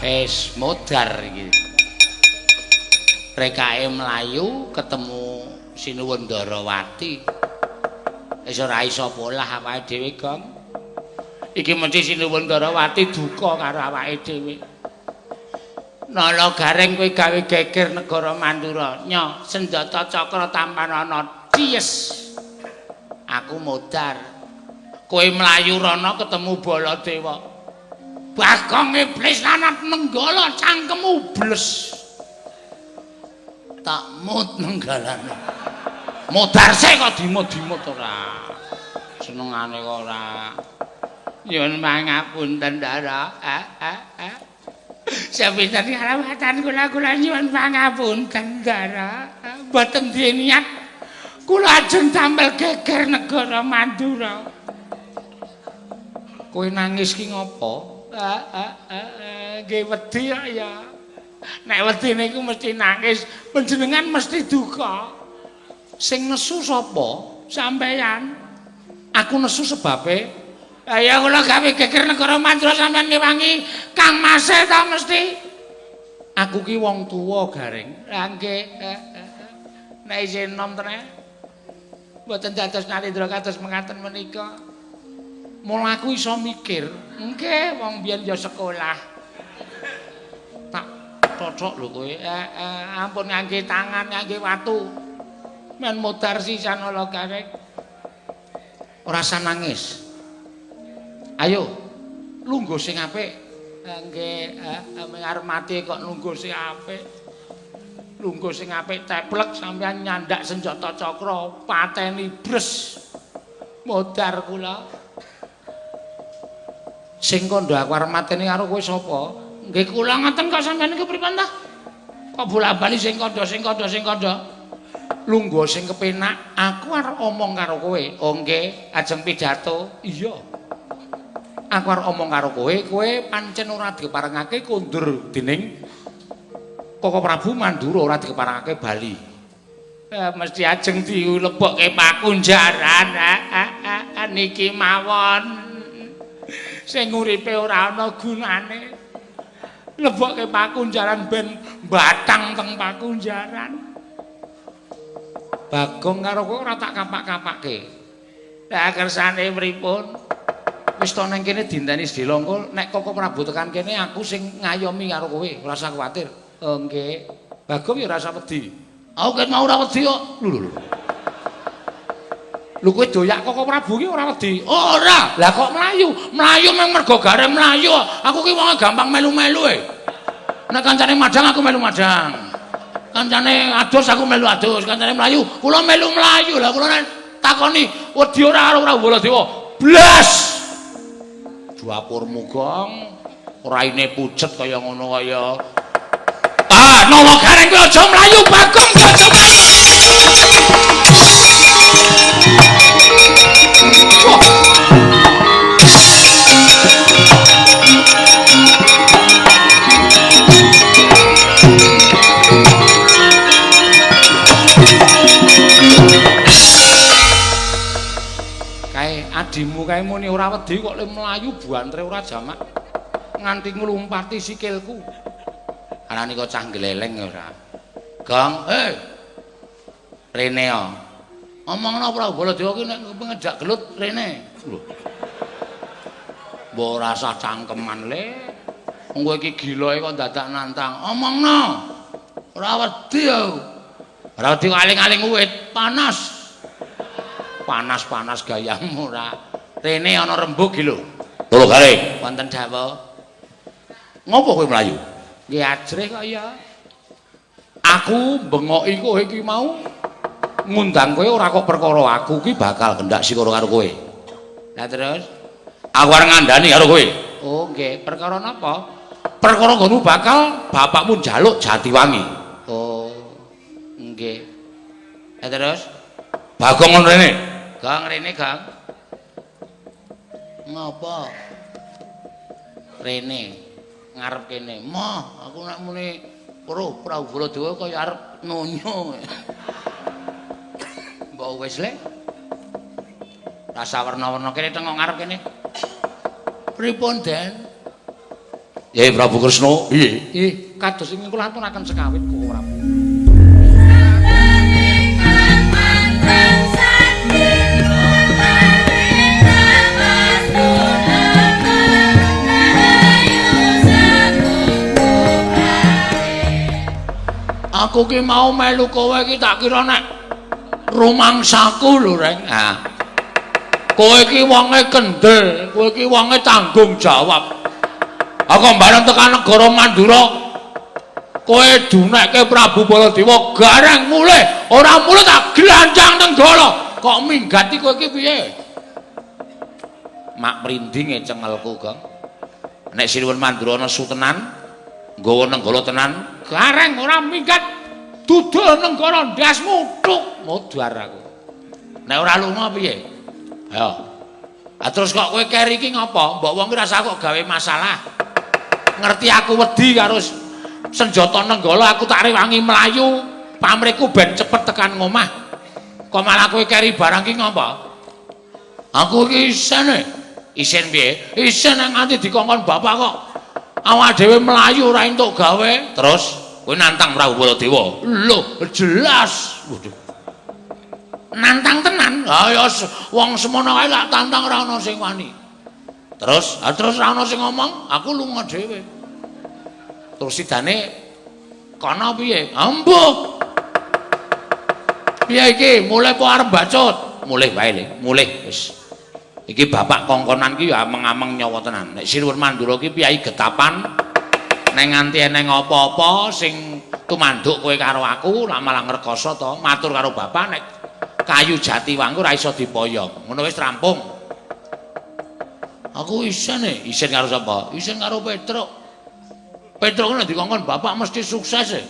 Modar iki. Rekake mlayu ketemu Sinuwundarawati. Wis ora iso polah awake dhewe, Gong. Iki mesti Sinuwundarawati duka karo awake dhewe. Nala Gareng kowe gawe geger negara Mandura. Nya senjata cakra tampanana ties. Aku Modar. Kowe mlayu rono ketemu Baladewa. Bagong iblis lanat nenggala cangkemmu bles. Tak mut nenggalane. Modar sik kok dimut-dimut ora. Senengane kok ora. Nyuwun pangapunten Ndara. Sepinten karawatan kula nyuwun pangapunten Ndara. Mboten duwe niat kula ajeng tampil geger negara Mandura. Kowe nangis ki ngopo? Nggih wedi ya. Nek wedi niku mesti nangis, panjenengan mesti duka. Sing nesu sapa? Sampeyan. Aku nesu sebabe ya kula gawe geger negara Mandura sampeyan ngewangi Kang Mase ta mesti. Aku ki wong tuwa, Gareng. Lah nggih. Nek isih enom tenan. Mboten dados nalindra kados mekaten menika. Mula aku iso mikir, nggih wong biyen ya sekolah. Tak cocok lho kowe. Ampun ngangge tangan, ngangge watu. Men Modar sisan ala Gareng. Ora usah nangis. Ayo, lungguh sing apik. Nggih, arep mati kok lungguh sing apik. Lungguh sing apik teplek sampeyan nyandak senjata cakra pateni bres. Modar kula. Sing kandha aku arep mateni karo kowe sapa? Nggih kula ngoten kok sampeyan iki pripun ta? Kok bola-bali sing kandha. Lungguh sing kepenak, aku arep omong karo kowe. Oh nggih, ajeng pidato. Iya. Aku arep omong karo kowe, kowe pancen ora dikeparengake kondur dening Koko Prabu Mandura ora dikeparengake bali. Mesti ajeng dilebokke pakunjaran. Niki mawon. Sing uripe ora ana gunane. Lebokke pakunjaran ben batang teng pakunjaran. Bagong karo kowe ora tak kapak-kapake. Lah kersane pripun? Wis to nang kene dinteni Sedilongko, nek Koko Prabu tekan kene aku sing ngayomi karo kowe, ora usah kuwatir. Oh nggih. Bagong ya ora usah wedi. Aku ket mau ora wedi kok. Lho. Lho kowe doyak Koko Prabu ki ora wedi. Ora. Lah kok mlayu? Mlayu mung mergo Gareng mlayu. Aku ki wong gampang melu-melu e. Nek kancane madang aku melu madang. Kancane adus aku melu adus, kancane mlayu, kula melu mlayu. Lah kula nek takoni wedi ora karo Prabu Baladewa. Blas. Dapurmu Gong, raine pucet kaya ngono kaya. Nala Gareng kowe aja mlayu, Bagong kowe aja mlayu. Adimu kae muni ora wedi kok le mlayu buantre ora jamak nganti nglumpati sikilku. Anane kok cah gleleng ora. Gong, Rene yo. Omongno Prabu Baladewa ki nek ngejak gelut rene. Lho. Mbok ora usah cangkeman le. Wong kowe iki gilae kok dadak nantang. Omongno. Ora wedi yo. Ora wedi aling-aling uwit, panas. Panas-panas gayamu ora. Rene ana rembug iki lho. Lho Gareng, wonten dawuh. Ngopo kowe mlayu? Nggih ajrih kok ya. Aku bengoki kowe iki mau ngundang kowe ora kok perkara aku ki bakal gendak sikara karo kowe. Lah terus aku arep ngandani karo kowe. Oh nggih, perkara napa? Perkara nggonmu bakal bapakmu njaluk Jatiwangi. Oh nggih. Lah terus Bagong ngono rene. Gang rene, Gang. Ngapa? Rene ngarep kene. Moh, aku nek muni Prabu Baladewa kaya arep nonyo. Mbok wis le. Rasa warna-warna kene tengok ngarep kene. Pripun, Den? Prabu Kresna. Piye? Nggih, kados ingkang kula aturaken sekawit Koko Prabu. Aku ki mau melu kowe ki tak kira nek rumangsaku lho, Reng. Ah. Kowe ki wonge kendel, kowe ki wonge tanggung jawab. Aku bareng tekan negara Mandura. Kowe dunekke Prabu Baladewa gareng mulih, ora mulih tak glanjang nenggala. Kok minggati kowe ki piye? Mak mrindinge cengelku, Gong. Nek Sinuwun Mandura nesu tenan, nggawa nenggala tenan, Gareng ora minggat dudul nenggara ndasmu tuk modar aku. nek ora lunga piye? Ayo. Ah terus kok kowe keri iki ngopo? Mbok wong ki rasa kok gawe masalah. Ngerti aku wedi karo senjata nenggala aku tak rewangi mlayu, pamrihku ben cepet tekan ngomah. Kok malah kowe keri barang ki ngopo? Aku ki isene. Isin piye? Isin nang nganti dikongkon bapak kok awak dhewe mlayu ora entuk gawe. Terus kowe nantang Prabu Baladewa. Lho, jelas. Waduh. Nantang tenan. Ha ya wong semono kae lak tantang ora ana sing wani. Terus Terus ora ana sing ngomong, aku lunga dhewe. terus sidane Kono piye? Ambuh. Piye iki? Mulih po arep bacut? mulih wae Le, mulih wis. Iki bapak kongkonan ki ya ameng-ameng nyawa tenan. Nek Sinuwun Mandura ki piyai getapan nek nganti eneng apa-apa sing tumanduk kowe karo aku lak malah ngrekoso to, matur karo bapak nek kayu jati wangku ora iso dipoyong. Ngono wis rampung. Aku isin e. Isin karo sapa? Isin karo Petruk. Petruk nek dikongkon bapak mesti sukses e.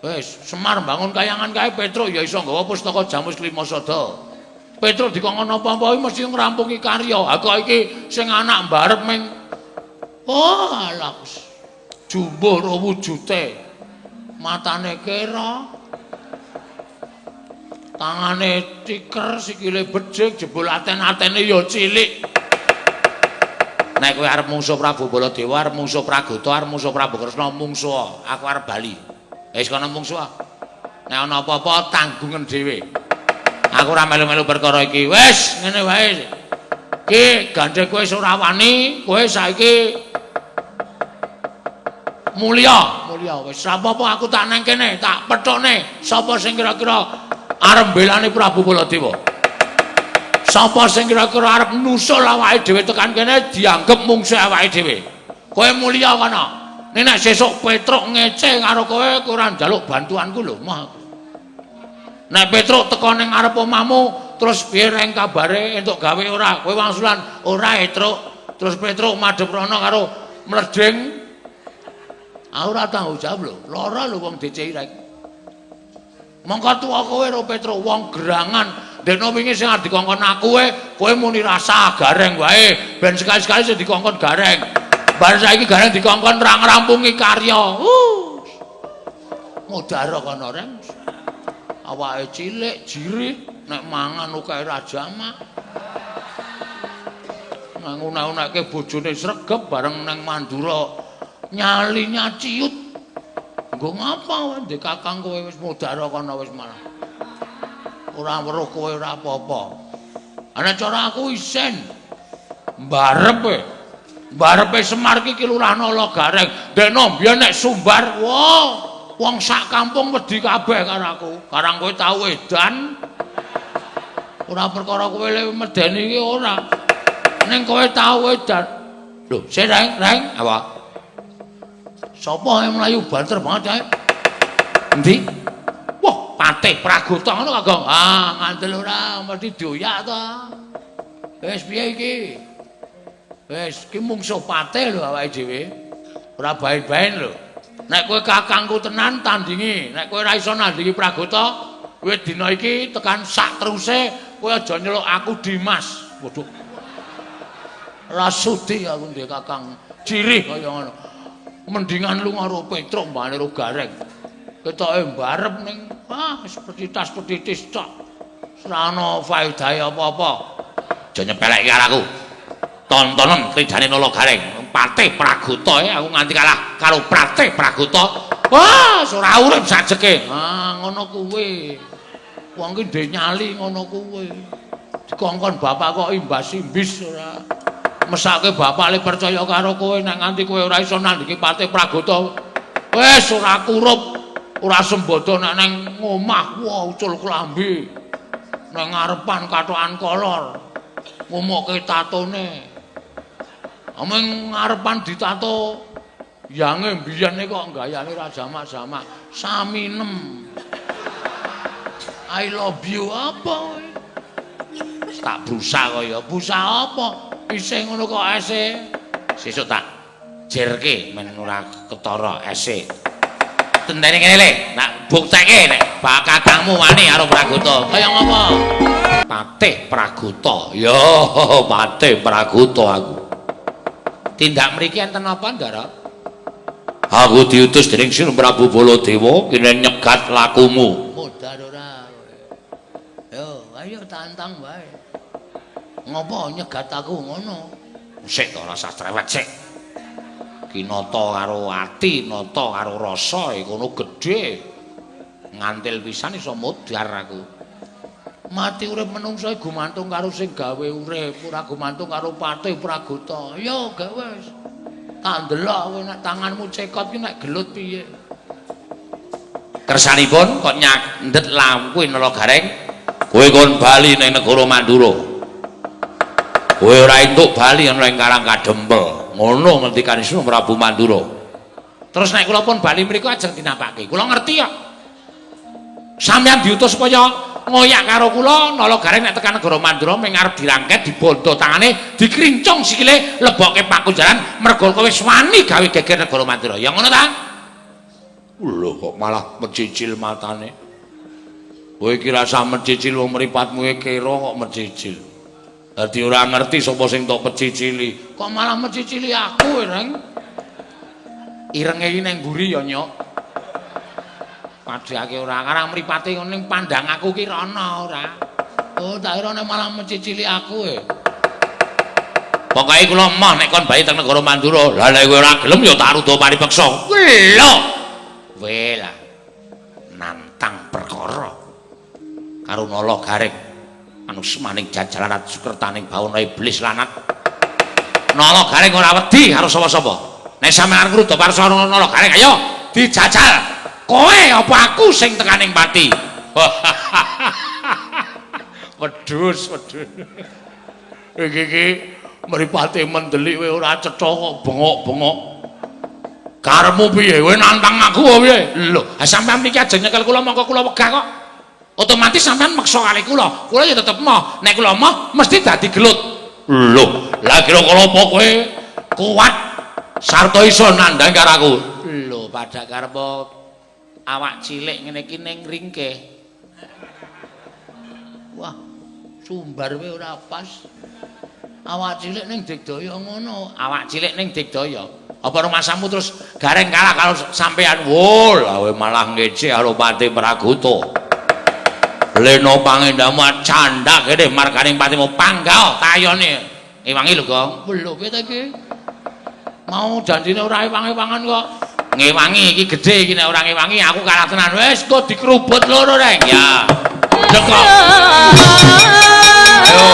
Wis, Semar bangun kayangan kae Petruk ya iso nggawa pustaka Jamus Lima Sada. Petruk dikongkon apa-apa mesti ngrampungi karya. Aku iki sing anak mbarep ming oh alah jumbuh ro wujute. Matane kera. Tangane tiker, sikile becik, jebul aten-atene ya cilik. Nek kowe arep mungsuh Prabu Baladewa, arep mungsuh Pragoto, arep mungsuh Prabu Kresna, mungsuh. Aku arep bali. Wis kono mungsuh. Nek ana apa-apa tanggungan dhewe. Aku ora melu-melu perkara iki. Wis, ngene wae. Ki gandhe kowe ora wani, kowe saiki Mulya wis apa-apa aku tak nang kene, tak pethokne sapa sing kira-kira arep mbelani Prabu Baladewa. Sapa sing kira-kira arep nusul awake dhewe tekan kene dianggep mungsuh awake dhewe. Kowe mulya kana. Nek sesuk Petruk ngece karo kowe ora njaluk bantuanku lho, mah. Nek Petruk teko ning ngarep omahmu terus piye reng kabare entuk gawe ora? Kowe wangsulan ora Petruk. Terus Petruk madhep rono karo mledeng. Aku ora tanggung jawab lho, lara lho wong DCI rek. Mongko tuwa kowe ro Petruk wong gerangan. Dene wingi sing dikongkon aku kowe muni rasa gareng wae. Ben sekali-sekali sing dikongkon gareng. Bar saiki gareng dikongkon ra ngrampungi karya. Modaro kono rek. Awake cilik, jirih, nek mangan ukae ra jamak. Nang unek-unekke bojone sregep bareng nang Mandura nyalinya ciut. Nggo ngapa wae ndek kakang kowe wis modaro kono wis malah. Ora weruh kowe ora apa-apa. Ana cara aku isin. Barepe Semar ki kelurahan Ala Gareng. Dene mbiyen nek Sumbar, wong sak kampung wedi kabeh karo aku. Karang kowe tau edan. Ora perkara kowe medeni iki ora. Ning kowe tau edan. Lho, sik Reng, apa? Sapa yang mlayu banter banget ae? Endi? Wah, Patih Pragoto ngono kagong. Ah, ngandel ora mesti dioyak to. Wis piye iki? Wis ki mungsuh Patih lho awake dhewe. Ora bae-baen lho. Nek kowe kakangku tenan tandingi, nek kowe ora iso nandingi Pragoto, kowe dina iki tekan sak teruse kowe aja nyeluk aku Dimas. Waduh. Ora sudi aku ndek kakang cirih kaya ngono. Mendingan lu karo Petruk mbane ro gareng. Ketoke mbarep ning seperti tas-petitis tok. Ora ana faedahe apa-apa. Aja nyepeleki karo aku. Tontonen trijane Nala Gareng. Patih Praguta aku nganti kalah karo Patih Praguta. Wah, ora urip sajeke. Ah, ngono kuwi. Wong ki ndek nyali ngono kuwi. Dikongkon bapak kok imbas-imbis ora. Mesake bapak le percaya karo kowe nek nganti kowe ora iso nandingi Patih Praguta. Wis ora kurup, ora sembodo nek nang omah wah ucul klambi. Nang ngarepan katokan kolor. Ngomoke tatone. Ameng ngarepan ditato yange mbiyene kok gayane ra jamak-jamak. Saminem. I love you apa? Tak busa kaya. Busa apa? Isih ngono kok ese. Sesuk tak jerke men ora ketara ese. Tentene kene le, nak bukteke nek bak kakangmu wani karo Praguta. Kaya ngopo? Patih Praguta. Yo, Patih Praguta aku. Tindak mriki enten apa, Ndara? Aku diutus dening Sri Prabu Baladewa kene nyegat lakumu. Modar ora. Yo, ayo tantang wae. Ngopo nyegat aku ngono? Sik to rasa strewet sik. Kinata karo ati, nata karo rasa kono gedhe. Ngantil pisan iso modar aku. Mati urip menungso gumantung karo sing gawe urip, ora gumantung karo Patih Praguta. Yo gawe wis. Tak ndelok kowe nek tanganmu cekot ki nek gelut piye. Kersanipun kok nyandet lampu nala gareng. Kowe kon bali ning negara Mandura. Kowe ora entuk bali ana ing Karang Kadempel. Ngono ngendikaning Prabu Mandura. Terus nek kula pun bali mriku ajeng dinampake. Kula ngerti ya. Sampeyan diutus supaya ngoyak karo kula nala gareng nek tekan negara Mandura ming arep dirangket dibondo tangane dikrincung sikile lebokke pakunjaran mergo kowe wis wani gawe geger negara Mandura. Ya ngono ta? Lho kok malah mecicil matane. Kowe iki rasa mecicil wong mripatmu kira kok mecicil. Dadi ora ngerti sapa sing tok pecicili. Kok malah mecicili aku, Reng? Irenge iki ning mburi ya, Nyok. Padhake ora karang mripate ning pandang aku ki rono ora. Oh, tak kira nek malah mecicili aku Pokoke kula emoh nek kon bali teng negara Mandura. Lah nek kowe ora gelem ya tak rudo paripeksa. Lho. Wela. Nantang perkara karo nala gareng. Anu semaning jajalan sukertaning bawana iblis lanat. Nala gareng ora wedi karo sapa-sapa. Nek sampeyan ngrudo parsa nala gareng ayo dijajal. Kowe apa aku sing tekaning pati? Wedhus. Iki mripate mendelik kowe ora cetha kok bengok-bengok. Karepmu piye? Kowe nantang aku apa piye? Lho, sampeyan mriki ajeng nyekel kula mongko kula wegah kok. Otomatis sampeyan meksa kali kula. Kula ya tetep moh. Nek kula moh mesti dadi gelut. Lho, lah kira-kira apa kowe kuat sarta iso nandhang karo aku? Lho, padha karep awak cilik ngene iki ning ringkeh. Wah, sumbar kowe ora pas. Awak cilik ning digdaya ngono, awak cilik ning digdaya. Apa rumasamu terus gareng kalah karo sampean? Wol, kowe malah ngece karo Patih Praguta. Leno pangendamu candak gede marganing patimu panggao tayone. Ewangi lho, Gong. Lho piye ta iki? Mau janjine ora ewang-ewangan kok. Ngewangi iki gedhe iki nek ora ngewangi aku kalah tenan. Wis kok dikerubut loro, Reng. Ya. Dekok. Ayo.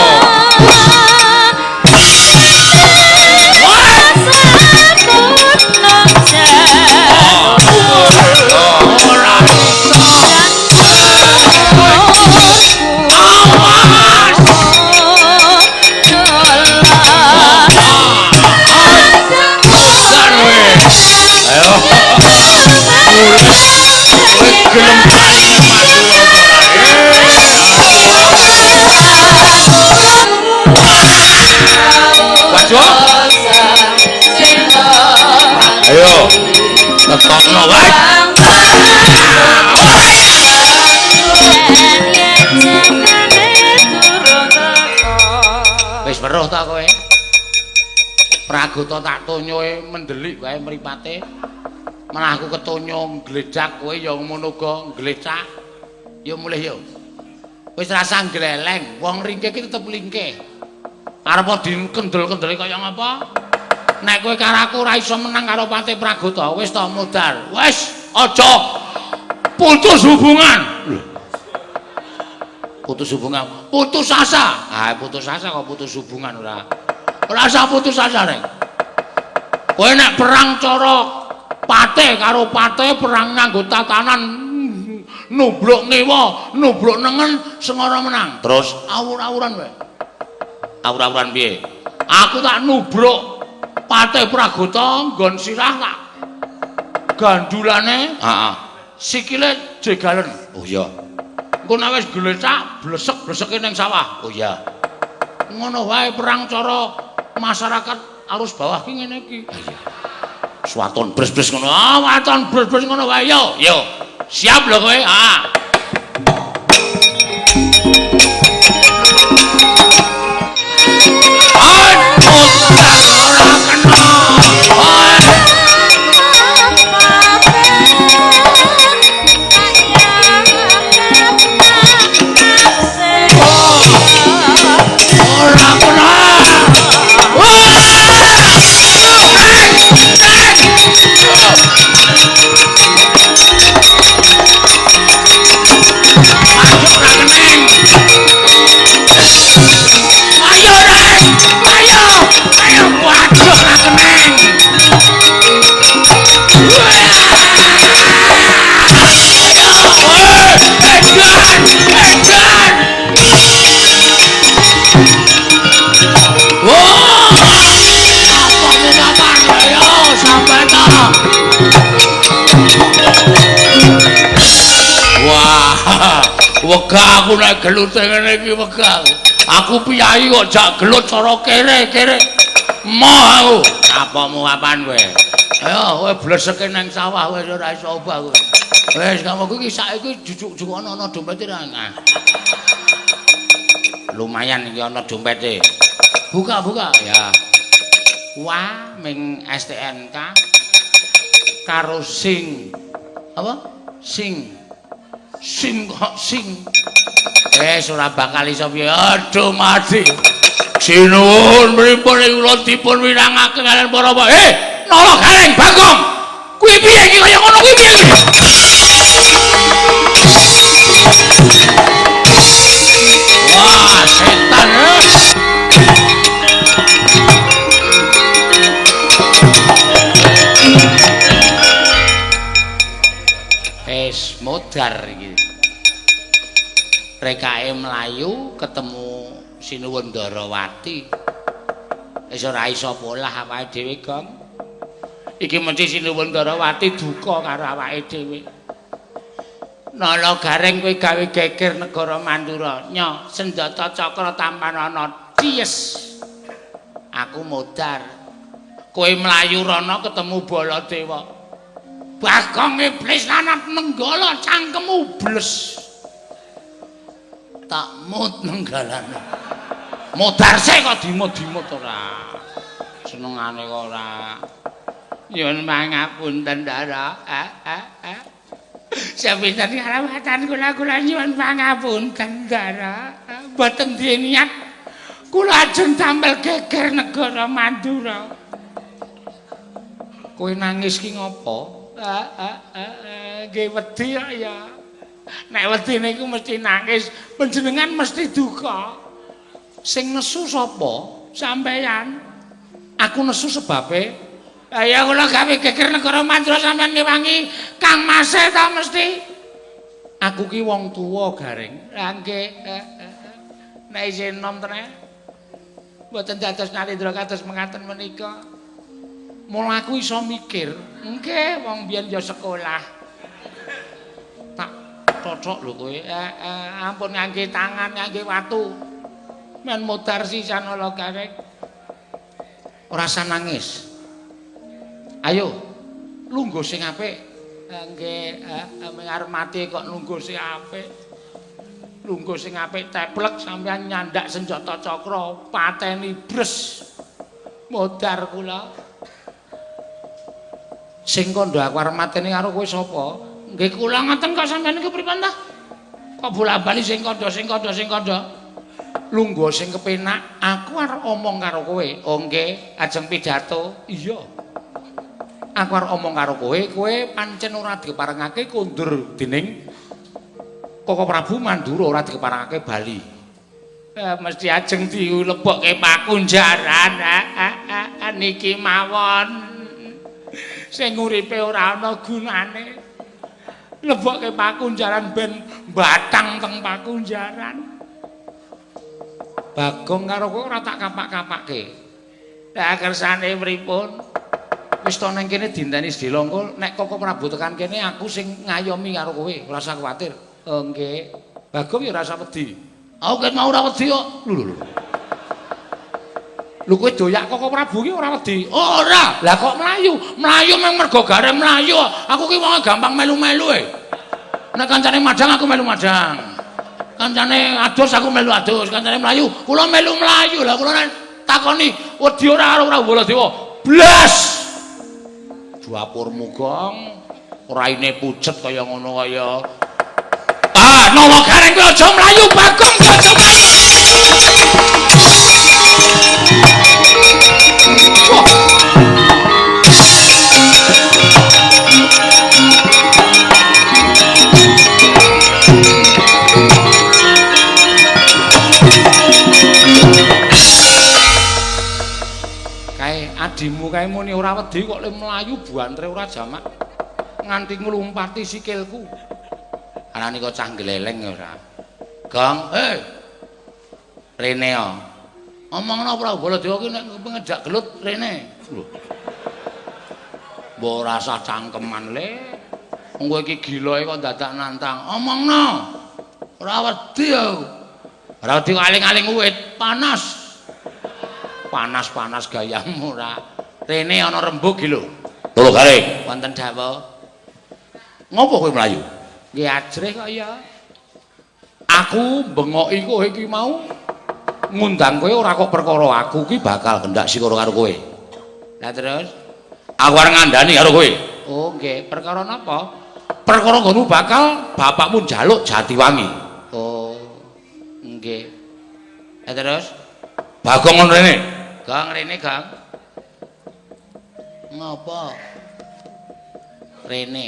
Ayo, tetokno wae. Wis weruh ta kowe? Praguta tak tonyoe mendelik wae mripate. Malah aku ketonyo gledhak kowe ya ngono uga glecak. Ya mulih ya. Wis rasa gleleng, wong ringkeh iki tetep lingkeh. Arep dikendel-kendeli kaya ngapa? Nek kowe karo aku ora iso menang karo Patih Pragoto, wis to modal. Wis aja putus hubungan. Putus hubungan, putus asa. Ah, putus asa kok putus hubungan ora. Ora usah putus asa nek. Kowe nek perang cara Patih karo Patih perang nganggo tatanan nubluk ngewa, nubluk nengen sing ora menang. Terus awur-awuran kowe. Awur-awuran piye? Aku tak nubruk Patih Pragoto nggon sirah tak gandulane, heeh. Sikile jegalen. Oh iya. Engko nek wis glecak blesek-bleseke ning sawah. Oh iya. Ngono wae perang cara masyarakat arus bawah ki ngene iki. Iya. Waton bres-bres ngono. Ah, waton bres-bres ngono wae yo. Yo. Siap lho kowe. Ah. Wegah aku nek gelut ngene iki wegah. Aku piyai kok jak gelut cara kere-kere. Moh aku. Apamu apaan kowe? Ayo kowe bleseke nang sawah wis ora iso obah kowe. Wis kamu iki saiki jujuk-juk ana dompete ra. Lumayan iki ana dompete. Buka-buka ya. Wah, ming STNK karo sing apa? Sing kok sing ora bakal iso piye. Aduh mati. Sinuwun pripun kula dipun wirangaken kalian para Nala Galeng Bagong. Kuwi piye iki kaya ngono kuwi piye? Wah, setan. Modar iki. Rekake mlayu ketemu Sinuwun Ndarawati. Wis ora iso polah awake dhewe, Gong. Iki mesti Sinuwun Ndarawati duka karo awake dhewe. Nala Gareng kowe gawe geger negara Mandura. Nya senjata cakra tampanana ties. Aku modar. Kowe mlayu rono ketemu Baladewa. Bagong iblis lanat nenggala cangkemmu bles. Tak mut nenggalane. Modar sik kok dimut-dimut ora. Senengane kok ora. Nyuwun pangapunten Ndara. Sepinten karawatan kula nyuwun pangapunten Ndara. Boten duwe niat kula ajeng tampil geger negara Mandura. Kowe nangis ki ngopo? Nggih wedi ya. Nek wedi niku mesti nangis, panjenengan mesti duka. Sing nesu sapa? Sampeyan. Aku nesu sebabe. Ya kula gawe geger negara Mandura sampeyan ngewangi Kang Mase ta mesti. Aku ki wong tuwa, Gareng. Lah nggih. Nek isin nom tenan. Mboten dados nalindra kados mengaten menika. Mula aku iso mikir, nggih wong biyen ya sekolah. Tak cocok lho kowe. Ampun ngangge tangan, ngangge watu. Men modar sisan Nala Gareng. Ora usah nangis. Ayo, lungguh sing apik. Nggih, arep mati kok lungguh sing apik. Lungguh sing apik teplek sampeyan nyandak senjata cakra, pateni bres. Modar kula. Sing kandha aku arep mateni karo kowe sapa? Nggih kula ngoten kok sampeyan niku pripun ta? Kok bola-bali sing kandha. lungguh sing kepenak, aku arep omong karo kowe. Oh nggih, ajeng pidato. Iya. Aku arep omong karo kowe, kowe pancen ora diparengake kondur dening Koko Prabu Mandura ora diparengake bali. Mesti ajeng dilebokke pakunjaran. Niki mawon. Sing uripe ora ana gunane. Lebokke pakunjaran ben batang teng pakunjaran. Bagong karo kowe ora tak kapak-kapake. Lah kersane pripun? Wis to nang kene dinteni Sedilongkul, nek Koko Prabu tekan kene aku sing ngayomi karo kowe, ora usah kuwatir. Oh nggih. Bagong ya ora usah wedi. Aku ket mau ora wedi kok. Lho. Lho kowe doyak Koko Prabu ki ora wedi. Ora. Lah kok mlayu? Mlayu mung mergo gareng mlayu. Aku ki wong gampang melu-melu e. Nek kancane madang aku melu madang. Kancane adus aku melu adus, kancane mlayu, kula melu mlayu. Lah kula takoni, wedi ora karo Prabu Baladewa. Blas. Dapurmu gong, raine pucet kaya ngono kaya. Nawa gareng kowe aja mlayu, Bagong kowe aja mlayu. Adimu kae muni ora wedi kok le mlayu buantre ora jamak nganti nglumpati sikilku. Anane kok cah gleleng ora. Gong, Rene yo. Omongno Prabu Baladewa ki nek ngejak gelut rene. Lho. Mbok rasa cangkeman le. Wong kowe iki gilae kok dadak nantang. Omongno. Ora wedi yo. Ora wedi kok aling-aling uwit, panas. Panas-panas gayamu ora. Rene ana rembug iki lho. Lho garing. Wonten dawuh. Ngopo kowe mlayu? Nggih ajrih kok ya. Aku bengoki kowe iki mau ngundang kowe ora kok perkara aku ki bakal gendak sikara karo kowe. Lah terus aku arep ngandani karo kowe. Oh nggih, perkara napa? Perkara nggonmu bakal bapakmu njaluk Jatiwangi. Oh nggih. Lah terus Bagong ngono rene. Gang rene, Gang. Ngapa? Rene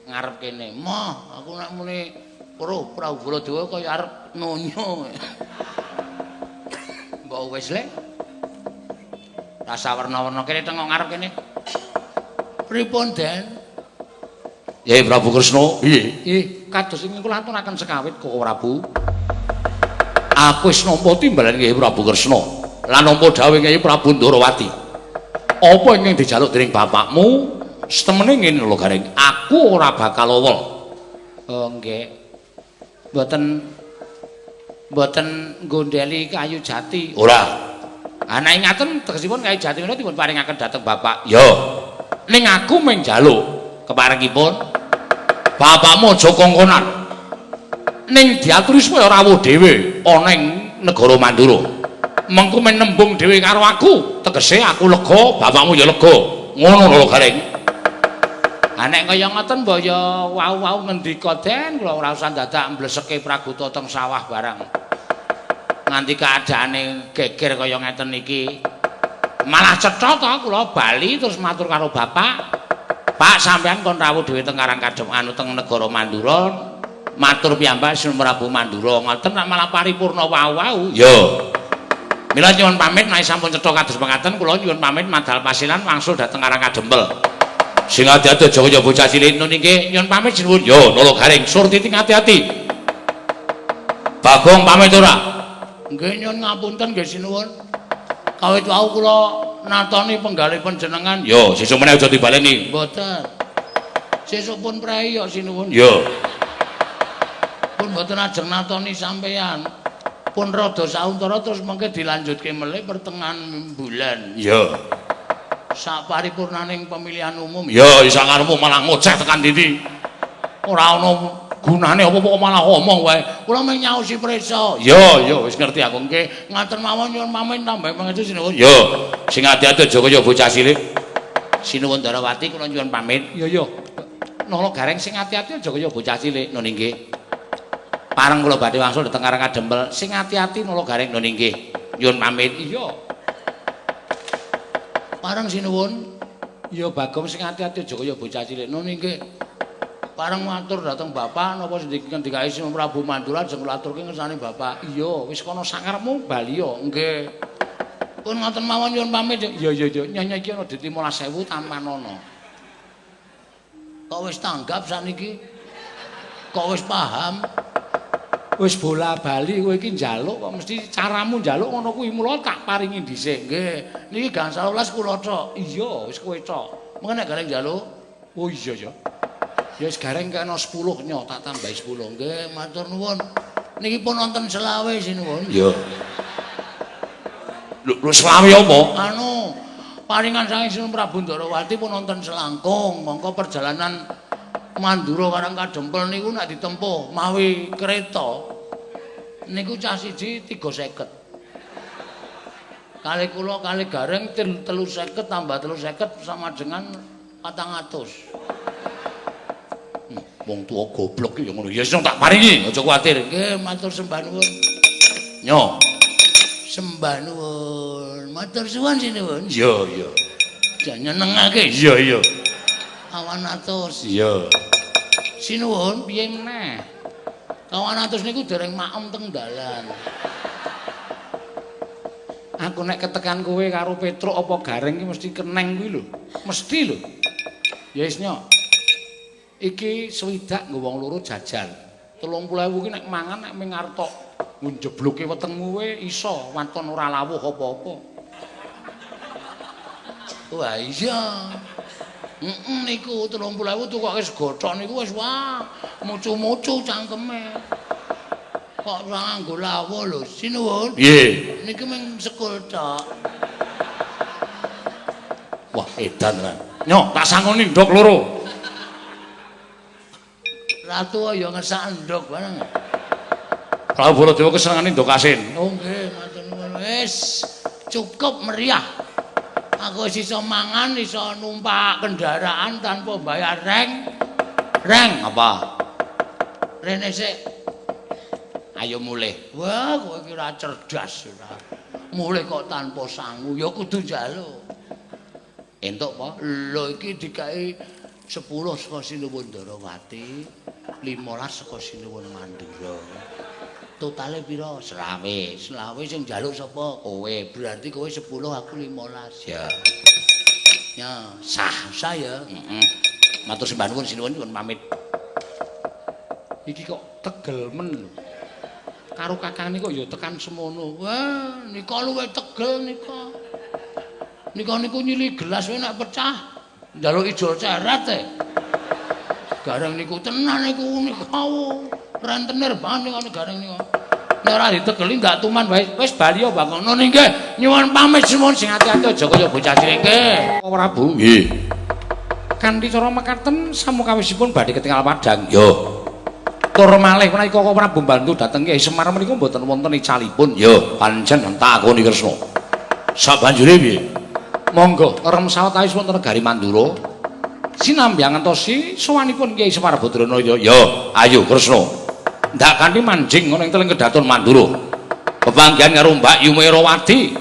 ngarep kene. Mah, aku nek muni Prabu Baladewa kaya arep nonyo. Mbok wis le. Rasa warna-warna kene tengok ngarep kene. Pripun, Den? Ya Prabu Kresna. Nggih, kados ingkang kula aturaken sekawit Koko Prabu. Aku wis nampa timbalan Kyai Prabu Kresna lan nampa dawuh Kyai Prabu Ndarawati. Apa ingkang dijaluk dening bapakmu? Setemene ngene lho Gareng, aku ora bakal owol. Oh nggih. Mboten nggondheli kayu jati. Ora. Ana ing ngaten tegesipun kayu jati menika dipun paringaken dhateng bapak. Ya. Ning aku mung njaluk keparengipun bapakmu aja kongkonan. Ning diaturi supaya rawuh dhewe ana ing negara Mandura. Mengko men nembung dhewe karo aku, tegese aku lega, bapakmu ya lega. Ngono lho Gareng. Ha nek kaya ngoten mbok ya wau-wau ngendika Den, kula ora usah dadak mbleseke Praguta teng sawah barang. Nganti kaadane geger kaya ngeten iki. Malah cetha to kula bali terus matur karo bapak. Pak sampean kon rawuh dhewe teng Karangkadem anu teng negara Mandura. Matur piyambak Sun Prabu Mandura ngoten malah paripurna wau-wau. Yo. Mila nyuwun pamit nek sampun cetha kados mekaten kula nyuwun pamit madal pasilan wangsul dhateng Karangkadempel. Sing ati-ati aja kaya bocah cilik niki nyuwun pamit sinuwun. Yo, Nolo Garing, Surtiti ati-ati. Bagong pamit ora? Nggih nyuwun ngapunten nggih sinuwun. Kawit wau kula natoni penggalih panjenengan. Yo, sesuk meneh aja dibaleni. Mboten. Sesuk pun prei yo sinuwun. Yo. Pun mboten ajeng natoni sampeyan. Pun rada sauntara terus mengke dilanjutke melih pertengahan bulan. Yo. Sak paripurnaning pemilihan umum. Ya isa karepmu malah ngoceh tekan ndi. Ora ana gunane apa-apa malah ngomong wae. Kula mung nyaosi prisa. Ya, wis ngerti aku nggih. Ngaten mawon nyuwun pamit tambah pangestu sinuwun. Ya, sing ati-ati aja kaya bocah cilik. Sinuwun Darawati kula nyuwun pamit. Ya. Nolo Gareng sing ati-ati aja kaya bocah cilik. Nun nggih. Pareng kula badhe wangsul dhateng Karang Kadempel. Sing ati-ati nula Gareng lho nggih. Nyuwun pamit. Iya. Pareng sinuwun. Ya Bagong sing ati-ati aja kaya bocah cilik. Nun nggih. Pareng matur dhateng Bapak napa sendikae Sri Prabu Mandura ajeng kula aturke ngersane Bapak. Iya, wis kono sangarepmu bali ya. Nggih. Pun ngoten mawon nyuwun pamit. Iya. Nyanyi iki ana di 15.000 tanpa nono. Kok wis tanggap sakniki? Kok wis paham? Wis bola bali kowe iki njaluk kok mesti caramu njaluk ngono kuwi mula tak paringi dhisik. Nggih. Niki gangsal 12 kula tok. Iya, wis kowe tok. Mengko nek gareng njaluk. Oh iya ya. Ya wis gareng kena 10 nyo tak tambahi 10. Nggih, matur nuwun. Niki pun wonten selawe sinuwun. Iya. Lho selawe apa? Anu, paringan saking Sri Prabu Ndarawati pun wonten selangkung. Mongko perjalanan Mandura Karang Kadempel niku nek ditempuh mawi kereta niku cah siji 350. Kali kula kali gareng 350 tambah 350 sama dengan 400. Wong tuwa goblok iki ya ngono. Ya wis tak paringi, aja kuwatir. Nggih, matur sembah nuwun. Nyo. Sembah nuwun. Matur suwun sinuwun. Iya. Jan nyenengake. Iya. Kawan atus. Iya. Sinuwun piye meneh? Kawan atus niku dereng maem teng dalan. Aku nek ketekan kowe karo Petruk apa Gareng iki mesti keneng kuwi lho. Mesti lho. Ya wis nyok. Iki swidak nggo wong loro jajal. 30.000 ki nek mangan nek ming arep tok njebloke wetengmu kowe iso waton ora lawuh apa-apa. Wah iya. Niku 30.000 tukoke segothok niku wis wah mucu-mucu cangkeme. Kok ora nganggo lawuh lho, sinuwun. Nggih. Niki mung sekul tok. Wah, edan ra. Nyok, tak sangoni ndok loro. Ratu ya ngesak ndok bareng. Prabu Baladewa kesenengane ndok asin. Oh nggih, matur nuwun. Wis cukup meriah. Aku wis iso mangan, iso numpak kendaraan tanpa bayar reng. Reng apa? Rene sik. Ayo mulih. Wah, kowe iki ora cerdas ora. Mulih kok tanpa sangu, ya kudu njaluk. Entuk apa? Lho iki dikai 10 saka Sinuwun Ndarawati, 15 saka Sinuwun Mandura. Totale pira? 20. 20 sing njaluk sapa? Kowe. Berarti kowe 10 aku 15. Ya. Ya, sah ya. Matur sembah nuwun Sinuwun nyuwun pamit. Iki kok tegel men lho. Karo kakang niku ya tekan semono. Wah, nika luwih tegel nika. Nika niku nyili gelas wae nek pecah. Njaluk ijol ceret e. Gareng niku tenan niku rentenir banget niku gareng niku. Nek ora ditegeli ndak tuman wae. Wis bali ya Bang. Ngono nggih. Nyuwun pamit semono sing ati-ati aja kaya bocah cilik nggih. Prabu. Nggih. Kanthi cara mekaten samukawisipun badhe ketingal padang. Yo. Tur malih menika Koko Prabu bantu dhateng Kyai Semar menika mboten wonten icalipun. Yo, pancen takoni Kresna. Sabanjure piye? Monggo, rem sawetawis wonten negari Mandura. Sinambyang ngentosi sowanipun Kyai Semar Badranaya. Yo, ayo Kresna. Ndak kanthi manjing ana ing teleng kedaton Mandura. Pepanggihan karo Mbak Yumerawati.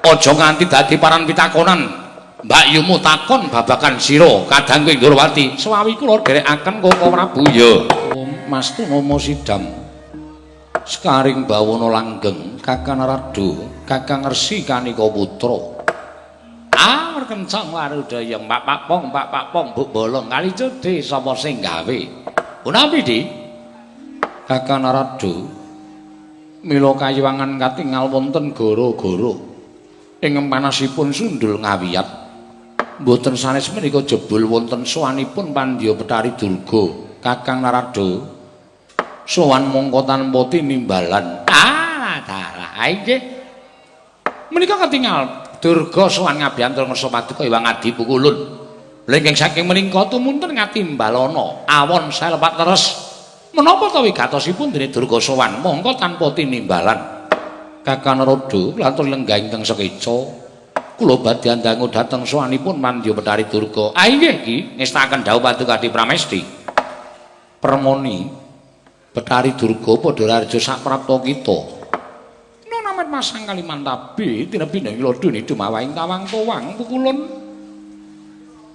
Aja nganti dadi paran pitakonan. Mbak Yumu takon babakan sira kadang kowe Ndarawati. Suwawi kula dherekaken Koko Prabu. Yo. Mastu Nomo Sidam Sekaring Bawana Langgeng Kakang Radu Kakang Resi Kanika Putra Merkencang warudaya Mbak Pakpong Mbok Bolong kali cedhe sapa sing gawe punapi di Kakang Radu mila kayiwangan katingal wonten goro-goro ing empanasipun sundul ngawiyat mboten sanes menika jebul wonten sowanipun Pandya Betari Durga Kakang Narada sowan mongko tanpa tinimbalan. Dalah nggih. Menika ketingal Durga sowan ngabiyantul ngersa paduka Hyang Adi Pukulun. Lengking saking menika tumunten ngatimbalana awon selepat leres. Menapa ta wigatosipun dene Durga sowan mongko tanpa tinimbalan. Kakang Narada lantur lenggah ingkang sekeca. Kula badhe andangu dhateng sowanipun Mandya Betari Durga. Nggih iki ngestakaken dawuh paduka Adi Pramesti. Permoni Betari Durga padha raja saprapta kita. Nonamet masang Kalimantabi tinepi ing lodone dumawahing tawang towang pukulun.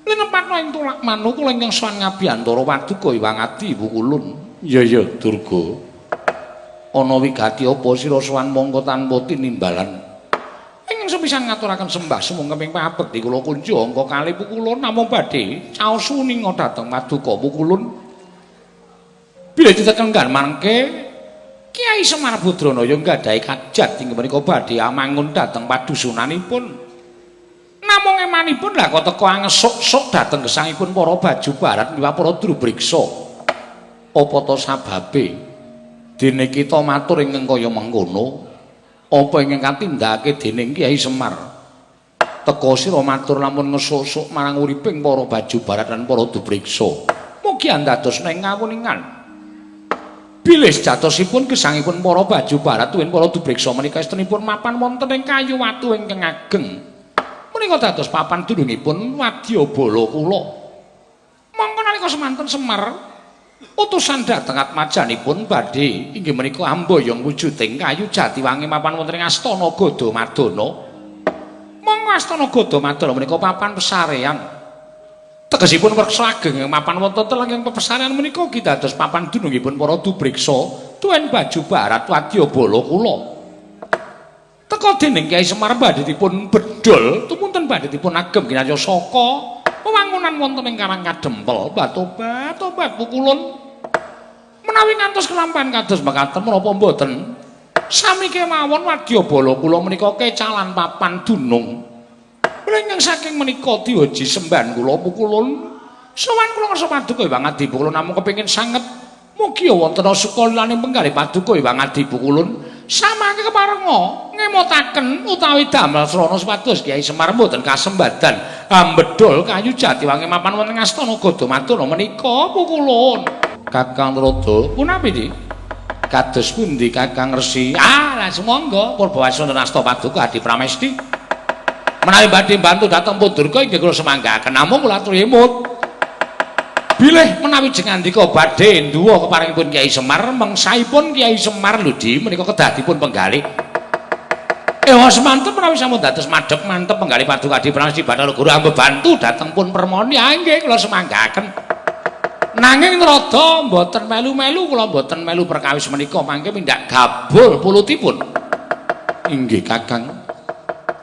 Linepatno ing tulak manu kula ingkang sowan ngabiyantara Waduka Hyang Adi pukulun. Ya Durga. Ana wigati apa sira sowan mongko tanpa tinimbalan? Ingkang sepisan ngaturaken sembah sumung keping pabekti kula kunci angka kalih pukulun namung badhe caos uninga dhateng Waduka pukulun. Bila ditekenkan mangke Kiai Semar Badranaya nggadahi kajat inggih menika badhe amangun dhateng padusunanipun. Namung emanipun lah kok teka angesuk-suk dhateng gesangipun para Baju Barat miwah para Drubriksa. Apa ta sababe? Dene kita matur ingkang kaya mengkono. Apa ingkang katindakake dening Kiai Semar? Teka sira matur lamun ngesuk-suk marang uriping para Baju Barat lan para Drubriksa. Mugi andados ing ngawuningan. Bilih jatosipun gesangipun para Baju Barat tuwin para Drubriksa menika estunipun mapan wonten ing kayu watu ingkang ageng. Menika dados papan dunungipun wadyabala kula. Monggo nalika semanten Semar utusan dhateng atmajanipun badhe inggih menika amboyong wujuding kayu jati wangi mapan wonten ing Astana Gadamadana. Monggo Astana Gadamadana menika papan pesarean. Tegesipun werksa ageng mapan wonten telenging pepesarean menika ugi dados papan dunungipun para Drubriksa tuwin Baju Barat wadyabala kula. Teka dening Kiai Semar badhe dipun bedol tumunten badhe dipun agem kinarya saka wewangunan wonten ing Karang Kadempel Batobat pukulun. Menawi ngantos kelampahan kados mekaten menapa mboten sami kemawon wadyabala kula menika kecalan papan dunung. Ingkang saking menika diwaji sembahan kula pukulun. Sowan kula ngarsa Paduka Hyang Adi pukulun namung kepengin sanget mugi wonten sukalane penggalih Paduka Hyang Adi pukulun samangke keparenga ngemutaken utawi damel srana supados Kiai Semar mboten kasembadan ambedol kayu jati wangi mapan wonten Astana Gadamadana menika pukulun. Kakang Rada punapi iki? Kados pundi Kakang Resi? Langsung monggo Purbawasya wonten Asta Paduka Adi Pramesti. Menawi badhe bantu dhateng Pundurga inggih kula semanggaken namung kula aturi emut. Bilih menawi jengandika badhe nduwa keparingipun Kiai Semar mengsaipun Kiai Semar ludi menika kedah dipun penggalih. Semanten menawi sampun dados madhep mantep penggalih Paduka Adi Pramesti Bathara Guru ambebantu dhateng pun permoni nggih kula semanggaken. Nanging rada mboten melu-melu kula mboten melu perkawis menika mangke mindak gabul pulutipun. Inggih Kakang.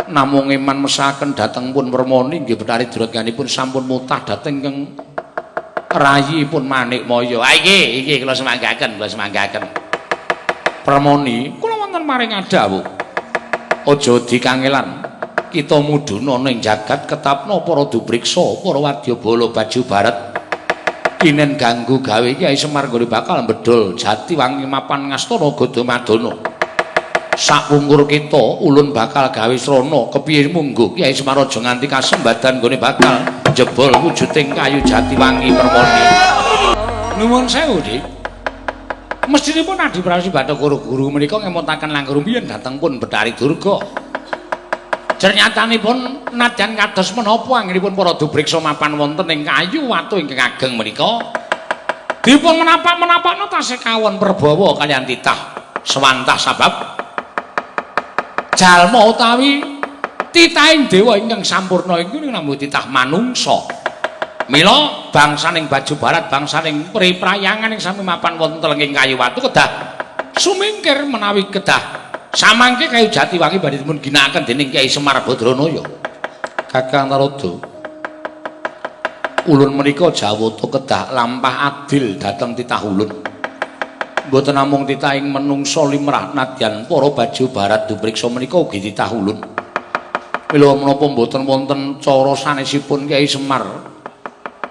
Namung eman mesaken dhateng pun permoni nggih Betari Duraganipun sampun mutah dhateng keng rayipun Manikmaya. Nggih kula semanggaken. Permoni kula wonten maring adawuh. Aja dikangelan. Kita mudhuna ning jagat ketapna para Drubriksa, para wadyabala Baju Barat. Kinen ganggu gawe Kiai Semar nggone bakal bedol jati wangi mapan Astana Gadamadana. Sakungkur kita ulun bakal gawe srana kepiye munggo Kiai Semar aja nganti kasembadan nggone bakal jebol wujuding kayu jati wangi permoni. Nuwun sewu, Dik. Mestinipun Adi Pramesti Bathara Guru menika ngemutaken langkung rumiyin dhateng pun Betari Durga. Ternyatanipun nadyan kados menapa anggenipun para Drubriksa mapan wonten ing kayu watu ingkang ageng menika dipun menapak-menapakna tasih kawon perbawa kaliyan titah swantah sabab jalma utawi titahing dewa ingkang sampurna iku namung titah manungsa. Mila bangsaning Baju Barat, bangsaning priprayangan ing sami mapan wonten telenging kayu watu kedah sumingkir menawi kedah samangke kayu jati wangi badhe dipun ginakaken dening Kiai Semar Badranaya. Kakang Narada. Ulun menika jawata kedah lampah adil dhateng titah ulun. Mboten namung titahing menungsa limrah nadyan para Baju Barat Drubriksa menika ugi titah ulun. Mila menapa mboten wonten cara sanesipun Kiai Semar.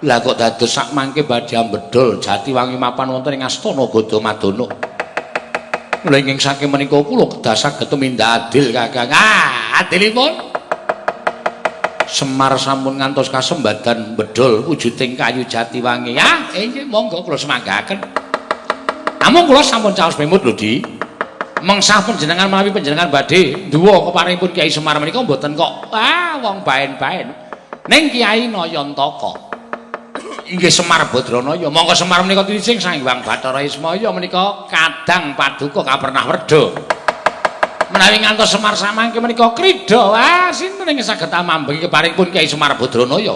Lah kok dados sak mangke badhe ambedol jati wangi mapan wonten ing Astana Gadamadana. Mula ingkang saking menika kula kedah saged tumindak adil Kakang. Adilipun Semar sampun ngantos kasembadan bedol wujuding kayu jati wangi. Nggih monggo kula semanggaken. Namung kula sampun caos pemut lho, Di. Mengsah panjenengan menawi panjenengan badhe nduwa keparingipun Kiai Semar menika mboten kok wong baen-baen. Ning Kiai Nayantaka. Inggih Semar Badranaya. Monggo Semar menika trijing Sang Hyang Bathara Ismaya menika kadang paduka kapernah werda. Menawi ngantos Semar samangke menika krida, wah sinten ing saged amambeng keparingipun Kyai Semar Badranaya.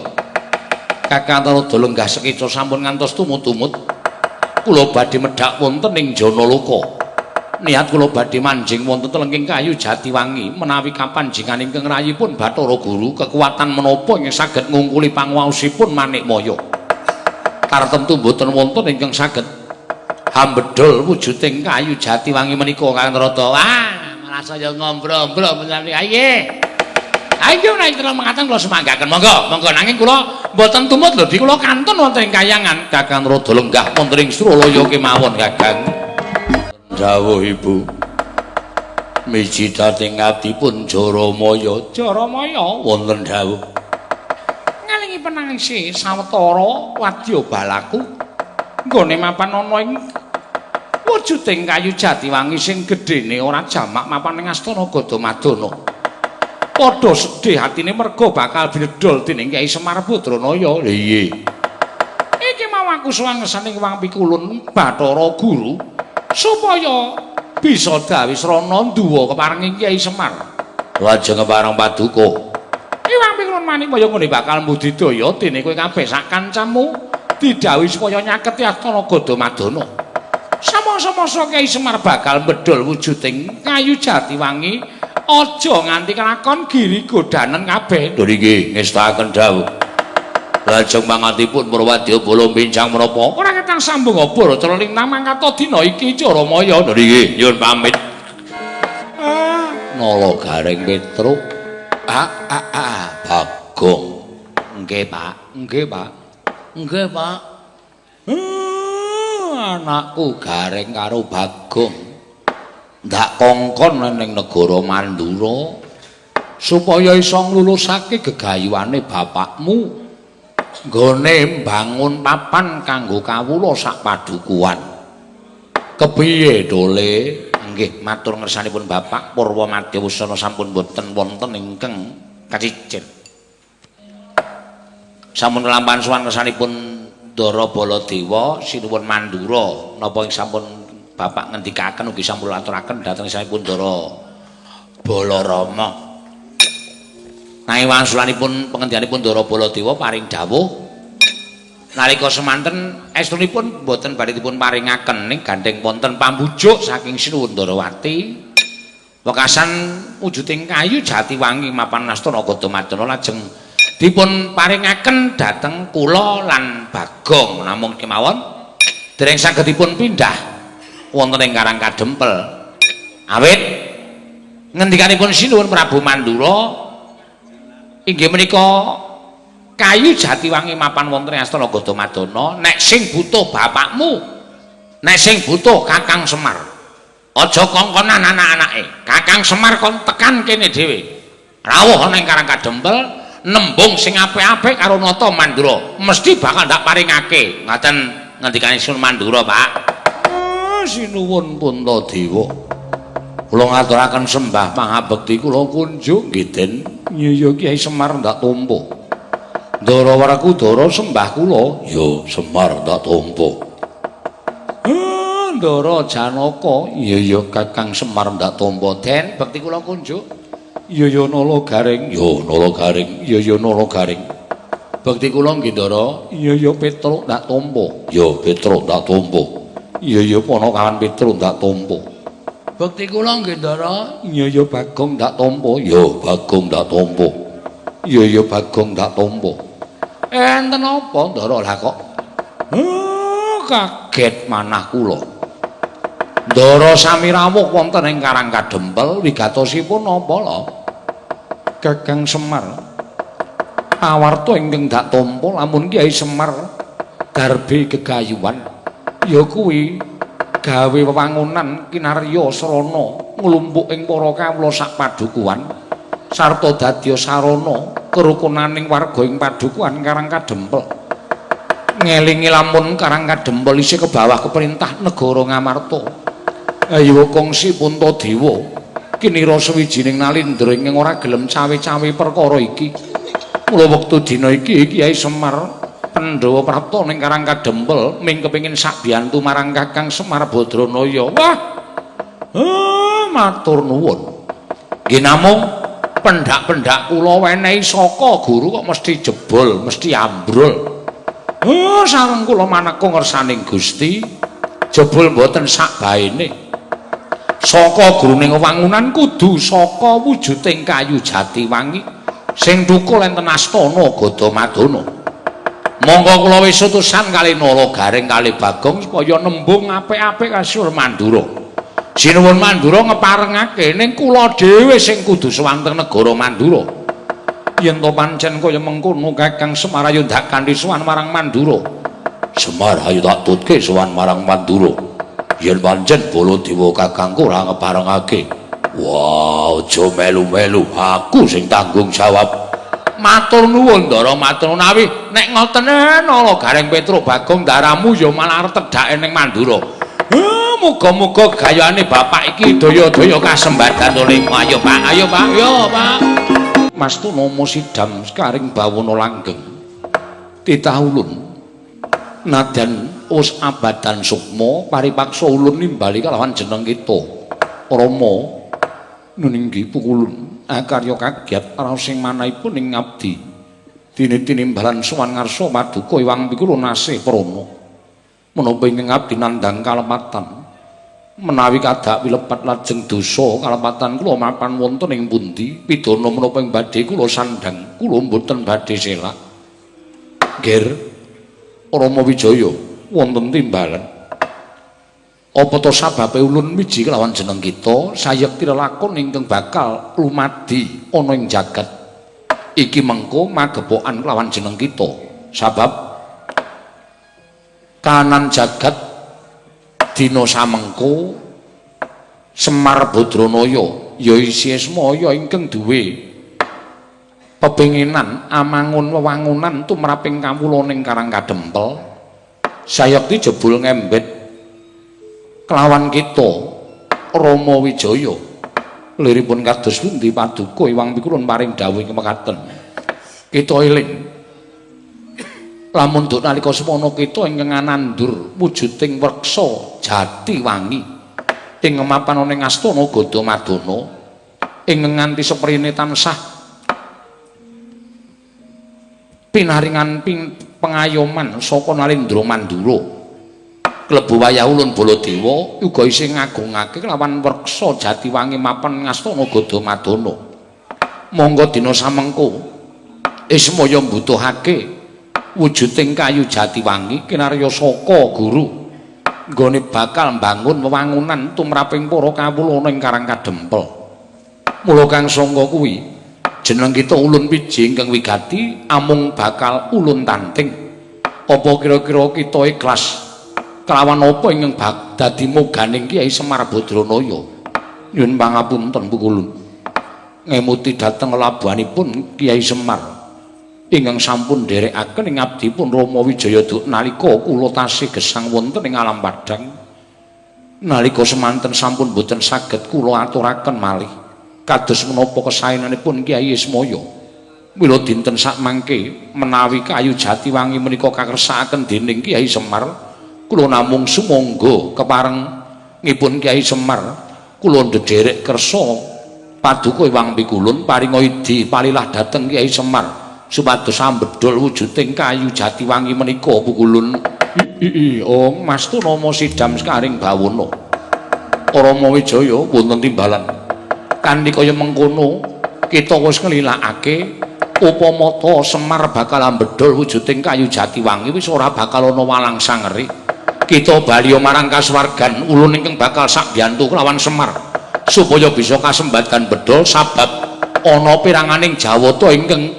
Kakang Narada lenggah sekeca sampun ngantos tumut-tumut. Kula badhe medhak wonten ing Janaloka. Niat kula badhe manjing wonten telengking kayu Jatiwangi menawi kapanjingan ingkang rayipun Bathara Guru kekuatan menapa ingkang saged ngungkuli panguwaosipun Manikmaya. Tartemtu boten wonten ingkang saged hambedol wujuding kayu Jatiwangi menika Kakang Narada. Wah, malah saya ngombro-ombro menawi aye. Ayo nek kula mangatan kula semanggaken. Monggo nanging kula boten tumut lho, kula kantun wonten ing kayangan Kakang Narada lenggah wonten ing Suralaya kemawon Kakang. Dawuh Ibu miji dhateng abdipun Jaramaya. Jaramaya Wonten dawuh. Ngalingi penangisi sawetara wadya balaku nggone mapan ana ing wujuding kayu Jatiwangi sing gedhene ora jamak mapan ing Astana Gadamadana. Padha sedih atine merga bakal bledol dening Kyai Semar Badranaya. Lha iya. Iki mau aku suwang ngersane wong pikulun Bathara Guru supaya bisa dawuh srana nduwa keparing Kyai Semar. Lajeng kepareng paduka. Iwang pikulun Manikmaya ngene bakal mbudidaya dene kowe kabeh sak kancamu didhawuhi supaya nyaketi Astana Gadamadana. Samangsa-mangsa Kyai Semar bakal bedol wujuding kayu Jatiwangi aja nganti kelakon giri godanen kabeh. Lho niki ngestaken dawuh. Lajeng mangatipun para wadya bala bincang menapa ora ketang sambung apa cara lintang mangkata dina iki Jaramaya. Lho niki nyuwun pamit. Nala Garing Petruk. Bagong. Nggih, Pak. Nggih, Pak. Nggih, Pak. Anakku Garing karo Bagong. Ndak kongkon ning negara Mandura supaya iso nglulusake gegayuhane bapakmu nggone mbangun papan kanggo kawula sak padukuhan. Kepiye dole? Nggih, matur ngersanipun Bapak Purwamadya Wusana sampun boten wonten ingkang kacicir. Sampun lampahan sowan ngersanipun Ndara Baladewa sinuwun Mandura napa ing sampun Bapak ngendikaken ugi sampun aturaken dhateng sanipun Ndara Balarama. Nanging wangsulanipun pengendikanipun Ndara Baladewa paring dawuh nalika semanten estunipun boten badhe dipun paringaken ning gandeng wonten pambujuk saking Sinuwun Ndarawati wekasan wujuding kayu Jatiwangi mapan Astana Gadamadana lajeng dipun paringaken dhateng kula lan Bagong namung kemawon dereng saged dipun pindah wonten ing Karang Kadempel. Awit ngendikanipun Sinuwun Prabu Mandura inggih menika kayu Jatiwangi mapan wonten ing Astana Gadamadana nek sing butuh bapakmu, nek sing butuh Kakang Semar. Aja kongkonan anak-anake. Kakang Semar kon tekan kene dhewe. Rawuh ana ing Karang Kadempel nembung sing apik-apik karo nata Mandura, mesti bakal ndak paringake. Ngaten ngendikane Sinuwun Mandura, Pak. Sinuwun Puntadewa. Kula ngaturaken sembah pangabekti kula kunjuk nggih Den. Nyaya Kyai Semar ndak tampa. Ndara Werkudara sembah kula, ya Semar ndak tampa. Ndara Janaka, ya Kakang Semar ndak tampa. Den, bekti kula kunjuk. Ya Nala Garing, ya Nala Garing, ya Nala Garing. Bekti kula nggih Ndara, ya Petruk ndak tampa. Ya Petruk ndak tampa. Iya Panakawan Petruk ndak tampa. Bekti kula nggih Ndara, iya Bagong ndak tampa. Ya Bagong ndak tampa. Iya Bagong ndak tampa. Enten apa Ndara lah kok? Kaget manah kula. Ndara sami rawuh wonten ing Karang Kadempel wigatosipun napa lho? Kakang Semar. Pawarta ingkang ndak tampa lamun Kyai Semar garbe gegayuhan. Ya kuwi gawe wewangunan kinarya srana nglumpuk ing para kawula sak padukuhan sarta dadya sarana kerukunaning warga ing padukuhan Karang Kadempel. Ngelingi lamun Karang Kadempel isih kebawah keperintah negara Ngamarta. Ayo kongsi Puntadewa kinira sawijining nalindra ingkang ora gelem cawe-cawe perkara iki. Mula wektu dina iki Kyai Semar Pandhawa prapta ning Karang Kadempel ming kepengin sak biyantu marang Kakang Semar Badranaya. Wah. Matur nuwun. Nggih namung pendak-pendak kula wenehi saka guru kok mesti jebol, mesti ambrol. Sareng kula maneka ngersaning Gusti jebol mboten sak baene. Saka gruning wangunan kudu saka wujuding kayu jati wangi sing thukul enten astana Gadamadana. Monggo kula wis utusan kali Nala Garing kali Bagong supaya nembung apik-apik kasul Mandura. Sinuwun Mandura ngeparengake ning kula dhewe sing kudu swanten negara Mandura. Yen to pancen kaya mengkono Kakang Semar ayo ndak kanthi sowan marang Mandura. Semar ayo tak tutke sowan marang Mandura. Yen pancen Baladewa kakangku ora ngeparengake. Wah, aja melu-melu, aku sing tanggung jawab. Matur nuwun Ndara, matur menawi nek ngoten Nala Garing Petruk Bagong daramu ya malah arep tedhake ning Mandura. Muga-muga gayane bapak iki daya-daya kasembadan olehmu. Ayo Pak, ayo Pak, yo Pak. Mastunama sidam karing bawana langgeng. Titah ulun. Nadyan wis abadan sukma paripaksa ulun nimbali kalawan jeneng kita. Rama nuninggi pukulun. Karya kagiat raos sing manahipun ing ngabdi dene tinimbalan sowan ngarsa paduka iwang pikula nasih prana menapa ing ngabdi nandhang kalepatan menawi kadak wilepat lajeng dosa kalepatan kula mapan wonten ing pundi pidana menapa ing badhe kula sandhang kula mboten badhe selak ger Rama Wijaya wonten timbalan apa to sababe ulun miji kelawan jeneng kita sayekti lelakon ingkang bakal lumadi ana ing jagat iki mengko magepokan kelawan jeneng kita sabab kanan jagat dina samengko Semar Badranaya ya isih semaya ingkang duwe pepenginan amangun wewangunan tumraping kawula ning Karang Kadempel sayekti jebul ngembet kelawan kita Rama Wijaya liripun kados pundi paduka iwang pikulun paring dawuh mekaten kita eling lamun duk nalika semana kita ingkang anandur wujuding weksa jati wangi ing mapan ana ing astana Gadamadana ing nganti seprene tansah pinaringan pengayoman saka Narendra Mandura klebu wayah ulun Baladewa uga isih ngagungake kelawan weksa jati wangi mapan ngastana Gadamadana. Monggo dina samengko ismaya mbutuhake wujuding kayu jati wangi kinarya saka guru nggone bakal mbangun wewangunan tumraping para kawula ing Karang Kadempel. Mula kang sangka kuwi jeneng kita ulun piji ingkang wigati amung bakal ulun tanting. Apa kira-kira kita ikhlas kelawan apa ingkang dadi moganing Kyai Semar Badranaya nyuwun pangapunten pukulun ngemuti dhateng labuhanipun Kyai Semar ingkang sampun nderekaken ing abdipun Rama Wijaya duk nalika kula tasih gesang wonten ing alam padhang nalika semanten sampun boten saged kula aturaken malih kados menapa kesaenanipun Kyai Ismaya mila dinten sakmangke menawi kayu jati wangi menika kakersakaken dening Kyai Semar kula namung sumangga kepareng ngipun Kyai Semar kula ndederek kersa paduka iwang pikulun paring idi palilah dhateng Kyai Semar supados ambedol wujuding kayu jati wangi menika pukulun. Om Mastunama sidam karing bawana Rama Wijaya wonten timbalan kanthi kaya mengkono kita wis nglilakake upama ta Semar bakal ambedol wujuding kayu jati wangi wis ora bakal ana walang sangeri kita bali marang kasuwargan ulun ingkang bakal sakbiyantu kelawan Semar supaya bisa kasembadan bedol sabab ana piranganing jawata ingkang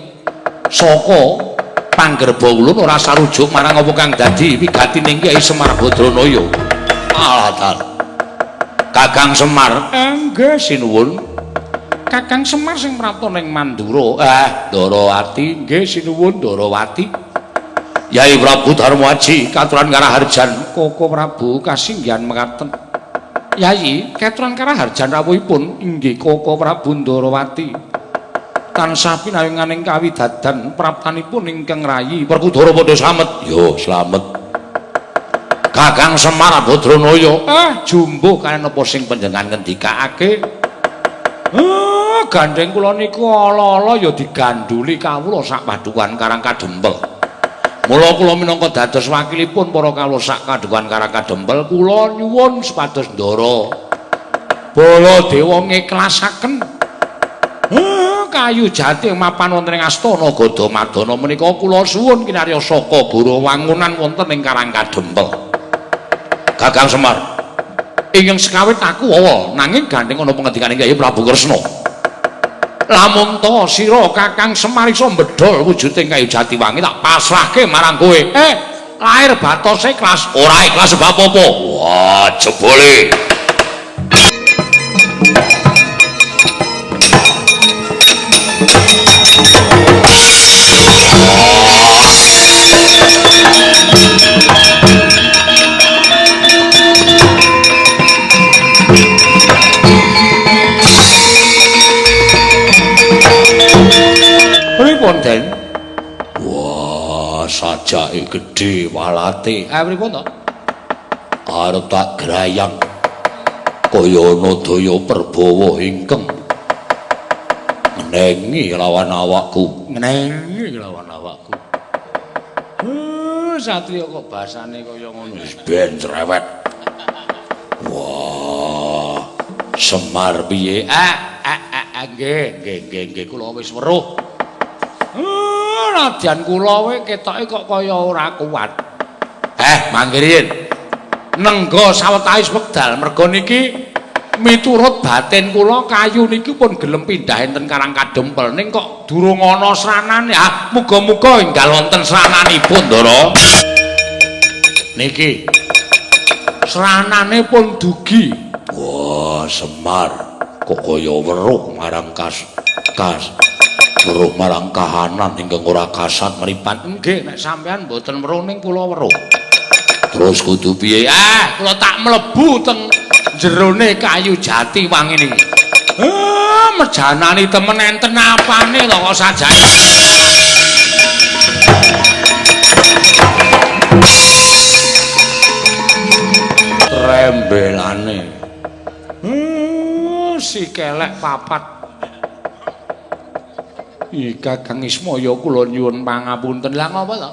saka panggerba ulun ora sarujuk marang apa kang dadi wigatining Kyai Semar Badranaya. Alah Kakang Semar nggih sinuwun Kakang Semar sing prapta ning Mandura Ndarawati nggih sinuwun Ndarawati Yai Prabu Darmaji katuran Karaharjan Koko Prabu kasinggihan mekaten Yai katuran Karaharjan rawuhipun inggih Koko Prabu Ndarawati tansah pinayunganing kawidadan praptanipun ingkang rayi Werkudara padha slamet. Yo slamet. Kakang Semar Badranaya, jumbuh kaliyan apa sing panjenengan ngendikake? Gandeng kula niku ala-ala ya diganduli kawula sak padukan Karang Kadempel. Mula kula minangka dados wakilipun para kawula sak padukan Karang Kadempel, kula nyuwun supados ndara Baladewa ngiklasaken kayu jati mapan wonten ing astana Gadamadana menika kula suwun kinarya saka Bura Wangunan wonten ing Karang Kadempel. Kakang Semar, ingkang sekawit aku awal nanging gandeng ana pangendikaning Kyai Prabu Kresna. Lamun to sira Kakang Semar iso mbedhol wujuding kayu jati wangi tak pasrahke marang kowe. Lahir batose ikhlas, ora ikhlas sebab apa? Wah, jebole. Pripun Den? Wah, sajake gedhe walate. Pripun to? Arep tak grayang kaya ana daya Prabawa ingkang ngenengi lawan awakku. Ngenengi lawan awakku. Satriya kok basane kaya ngono. Wis ben cerewet. Wah, Semar piye? Nggih, kula wis weruh. Nadyan kula we ketoke kok kaya ora kuat. Mangke riyin. Nengga sawetawis wekdal merga niki miturut batin kula kayu niki pun gelem pindah enten Karang Kadempel ning kok durung ana sranane. Muga-muga enggal wonten srananipun, Ndara. Niki sranane pun dugi. Wah, Semar kok kaya weruh marang weruh marang kahanan ingkang ora kasat mripat. Nggih, nek sampean mboten weruh ning kula weruh. Terus kudu piye? Kula tak mlebu teng jerone kayu jati wangi niki. Mejanani temen enten apane lho kok sajane. Rembelane. Si kelek papat. Kakang Ismaya kula nyuwun pangapunten. Lah ngapa to?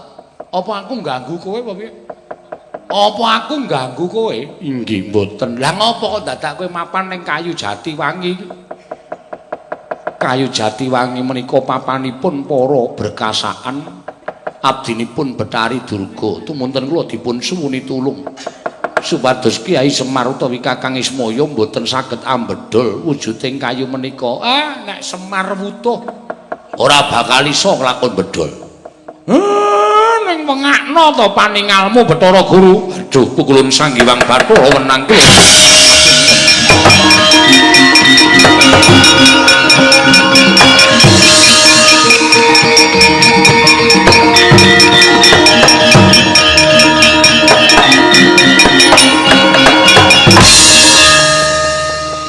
Apa aku ganggu kowe apa piye? Apa aku ganggu kowe? Inggih mboten. Lah ngapa kok dadak kowe mapan ning kayu jati wangi? Kayu jati wangi menika papanipun para berkasaan abdinipun Betari Durga. Tumunten kula dipun suwuni tulung supados Kyai Semar utawi Kakang Ismaya mboten saged ambedhol wujuding kayu menika. Nek Semar wutuh ora bakal iso nglakon bedhol. Ning wengakno to paningalmu Bathara Guru. Aduh, pukulun Sanghyang Bathara wenang kuwi.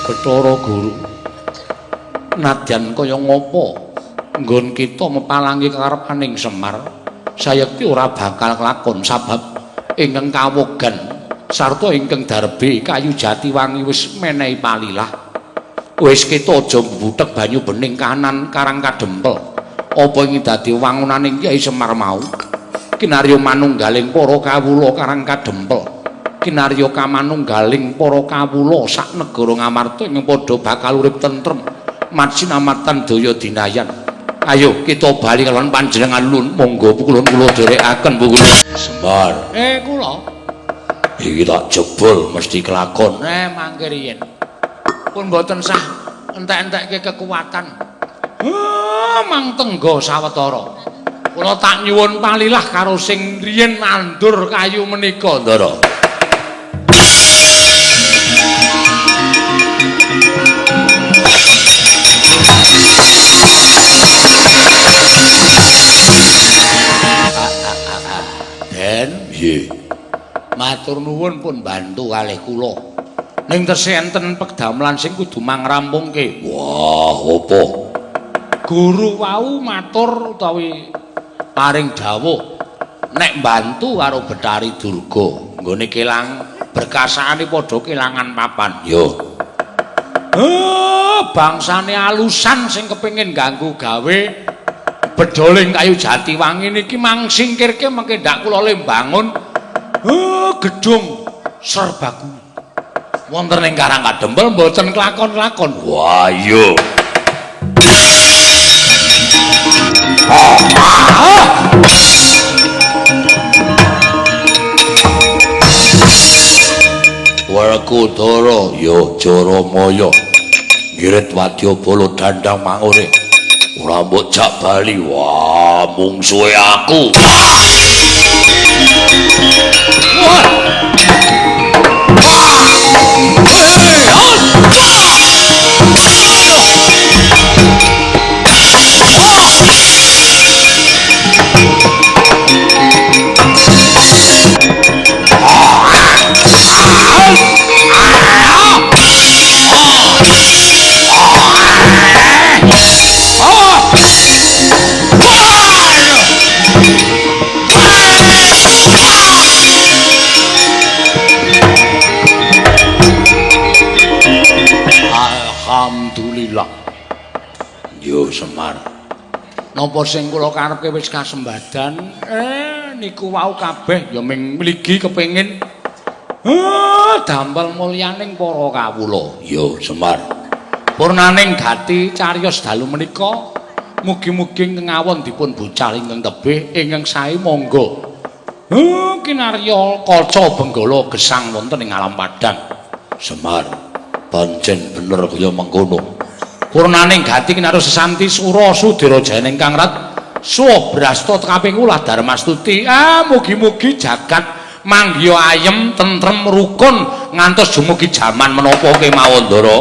Bathara Guru. Nadyan kaya ngopo nggon kita mepalangi karepaning Semar sayekti ora bakal kelakon sabab ingkang kawogan sarta ingkang darbe kayu jati wangi wis menehi palilah. Wis kita aja mbuthek banyu bening kanan Karang Kadempel. Apa ing dadi wangunaning Kyai Semar mau kinarya manunggaling para kawula Karang Kadempel. Kinarya kamanunggaling para kawula sak negara Ngamarta ing padha bakal urip tentrem matsinamatan daya dinayan. Ayo kita bali kalian panjenengan lun. Monggo pukulun kula dherekaken pukulun. Semar. Kula. Iki tak jebul mesti kelakon. Mangke riyen. Pun mboten sah entek-entekke kekuatan. Mang tenggo sawetara. Kula tak nyuwun palilah karo sing riyen nandur kayu menika, Ndara. Matur nuwun pun bantu kalih kula. Ning tesih enten pegdamelan sing kudu mangrampungke. Wah, apa? guru wau matur utawi paring dawuh nek mbantu karo Betari Durga nggone kelang berkasane padha kelangan papan. Yo. Bangsane alusan sing kepengin ganggu gawe bedoling kayu jati wangi niki mangsingkirke mengke ndak kula le mbangun gedung serbaguna. Wonten ing Karang Kadempel mboten kelakon-kelakon. Wah, iya. Werkudara ya Jaramaya ngirit wadya bala dandang mangure ora mbok jak bali. Wah, mungsuhe aku. Alhamdulillah. Yo Semar. Napa sing kula karepke wis kasembadan? Niku wau kabeh ya ming mligi kepengin damel mulyaning para kawula. Yo Semar. Purnaning gati cariyos dalu menika mugi-mugi ngawon dipun bucal ingkang tebih ingkang sae monggo. Kinarya kaca benggala gesang wonten ing alam padang. Semar, pancen bener kaya mengkono. Purnaning gati kinarya sesanti sura Sudira Jaya ingkang rat suwa brasta kaping ulah Darmastuti. Mugi-mugi jagat manggiya ayem, tentrem, rukun ngantos dumugi jaman menapa kemawon Ndara.